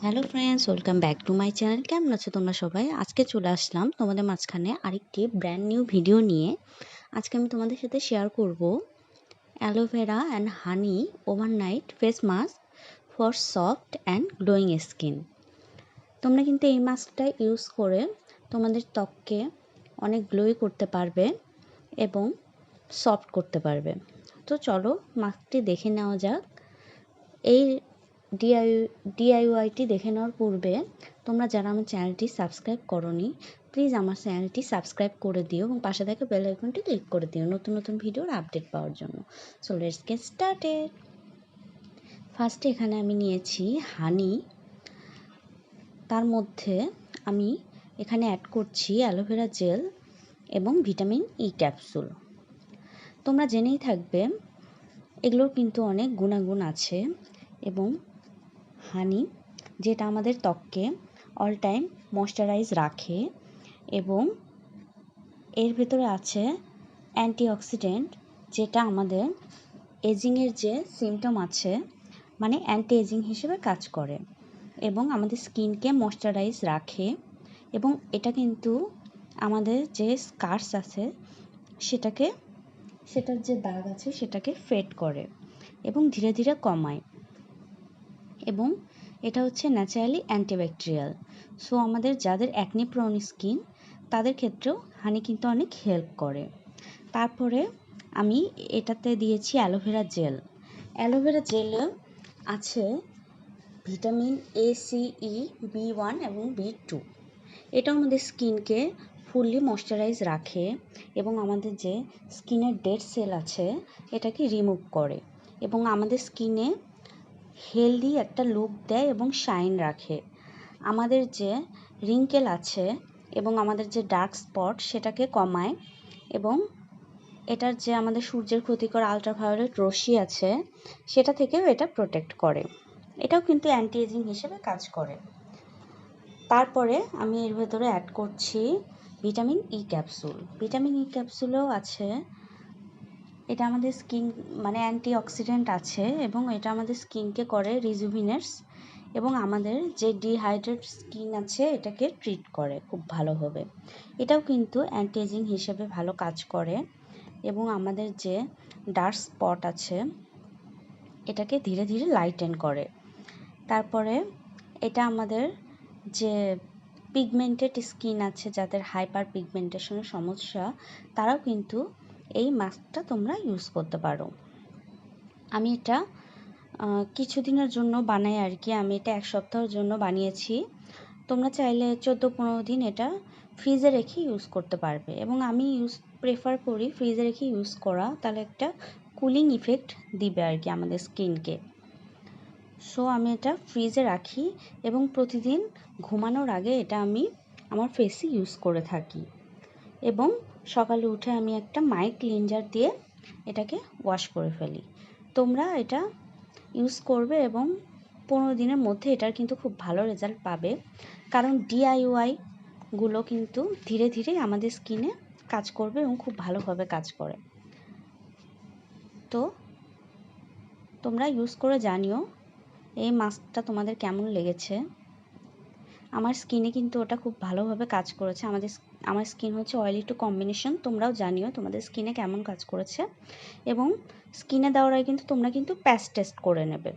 Hello friends, welcome back to my channel. কেমন আছো তোমরা সবাই? আজকে চলে আসলাম তোমাদের মাঝখানে আরেকটি ব্র্যান্ড নিউ ভিডিও নিয়ে। আজকে আমি তোমাদের সাথে শেয়ার করব aloe vera and honey overnight face mask for soft and glowing skin. তোমরা কিন্তু এই মাস্কটা ইউজ করে তোমাদের ত্বককে অনেক গ্লোই করতে পারবে এবং সফট করতে পারবে। তো চলো মাস্কটি দেখে নেওয়া যাক। এই ডিআইওয়াইটি দেখে নেওয়ার পূর্বে তোমরা যারা আমার চ্যানেলটি সাবস্ক্রাইব করোনি, প্লিজ আমার চ্যানেলটি সাবস্ক্রাইব করে দিও এবং পাশে থাকা বেল আইকনটি ক্লিক করে দিও নতুন নতুন ভিডিওর আপডেট পাওয়ার জন্য। So let's get started. ফার্স্টে এখানে আমি নিয়েছি হানি, তার মধ্যে আমি এখানে অ্যাড করছি অ্যালোভেরা জেল এবং ভিটামিন ই ক্যাপসুল। তোমরা জেনেই থাকবে এগুলোর কিন্তু অনেক গুণাগুণ আছে এবং হানি যেটা আমাদের ত্বককে অল টাইম ময়শ্চারাইজ রাখে এবং এর ভেতরে আছে অ্যান্টিঅক্সিডেন্ট যেটা আমাদের এজিংয়ের যে সিমটম আছে মানে অ্যান্টি এজিং হিসেবে কাজ করে এবং আমাদের স্কিনকে ময়শ্চারাইজ রাখে এবং এটা কিন্তু আমাদের যে স্কার্স আছে সেটার যে দাগ আছে সেটাকে ফেড করে এবং ধীরে ধীরে কমায় এবং এটা হচ্ছে ন্যাচারালি অ্যান্টিব্যাকটেরিয়াল। সো আমাদের যাদের অ্যাকনি প্রোন স্কিন তাদের ক্ষেত্রেও হানি কিন্তু অনেক হেল্প করে। তারপরে আমি এটাতে দিয়েছি অ্যালোভেরা জেল। অ্যালোভেরা জেলে আছে vitamin A, C, E, B1 এবং B2। এটা আমাদের স্কিনকে ফুললি ময়শ্চারাইজ রাখে এবং আমাদের যে স্কিনের ডেড সেল আছে এটাকে রিমুভ করে এবং আমাদের স্কিনে হেলদি একটা লুক দেয় এবং শাইন রাখে। আমাদের যে রিঙ্কেল আছে এবং আমাদের যে ডার্ক স্পট সেটাকে কমায় এবং এটার যে আমাদের সূর্যের ক্ষতিকর আলট্রাভায়োলেট রশ্মি আছে সেটা থেকেও এটা প্রোটেক্ট করে। এটাও কিন্তু অ্যান্টি এজিং হিসেবে কাজ করে। তারপরে আমি এর ভেতরে অ্যাড করছি vitamin E capsule. Vitamin E ক্যাপসুলেও আছে, এটা আমাদের স্কিন মানে অ্যান্টিঅক্সিডেন্ট আছে এবং এটা আমাদের স্কিনকে করে রিজুভিনেটস এবং আমাদের যে ডিহাইড্রেট স্কিন আছে এটাকে ট্রিট করে খুব ভালোভাবে। এটাও কিন্তু অ্যান্টি এজিং হিসেবে ভালো কাজ করে এবং আমাদের যে ডার্ক স্পট আছে এটাকে ধীরে ধীরে লাইটেন করে। তারপরে এটা আমাদের যে পিগমেন্টেড স্কিন আছে, যাদের হাইপার পিগমেন্টেশনের সমস্যা, তারাও কিন্তু এই মাস্কটা তোমরা ইউজ করতে পারো। আমি এটা কিছুদিনের জন্য বানাই আর কি। আমি এটা 1 সপ্তাহের জন্য বানিয়েছি। তোমরা চাইলে 14-15 দিন এটা ফ্রিজে রেখে ইউজ করতে পারবে এবং আমি প্রেফার করি ফ্রিজে রেখে ইউজ করা, তাহলে একটা কুলিং ইফেক্ট দিবে আর কি আমাদের স্কিনকে। সো আমি এটা ফ্রিজে রাখি এবং প্রতিদিন ঘুমানোর আগে এটা আমি আমার ফেসে ইউজ করে থাকি এবং সকালে উঠে আমি একটা মাইল্ড ক্লিনজার দিয়ে এটাকে ওয়াশ করে ফেলি। তোমরা এটা ইউজ করবে এবং 15 দিনের মধ্যে এটার কিন্তু খুব ভালো রেজাল্ট পাবে, কারণ ডিআইওয়াইগুলো কিন্তু ধীরে ধীরে আমাদের স্কিনে কাজ করবে এবং খুব ভালোভাবে কাজ করে। তো তোমরা ইউজ করে জানিও এই মাস্কটা তোমাদের কেমন লেগেছে। আমার স্কিনে কিন্তু ওটা খুব ভালোভাবে কাজ করেছে। আমার স্কিন হচ্ছে অয়েলি টু কম্বিনেশন। তোমরাও জানিও তোমাদের স্কিনে কেমন কাজ করেছে এবং স্কিনে দেওয়ার আগে কিন্তু তোমরা কিন্তু প্যাচ টেস্ট করে নেবে।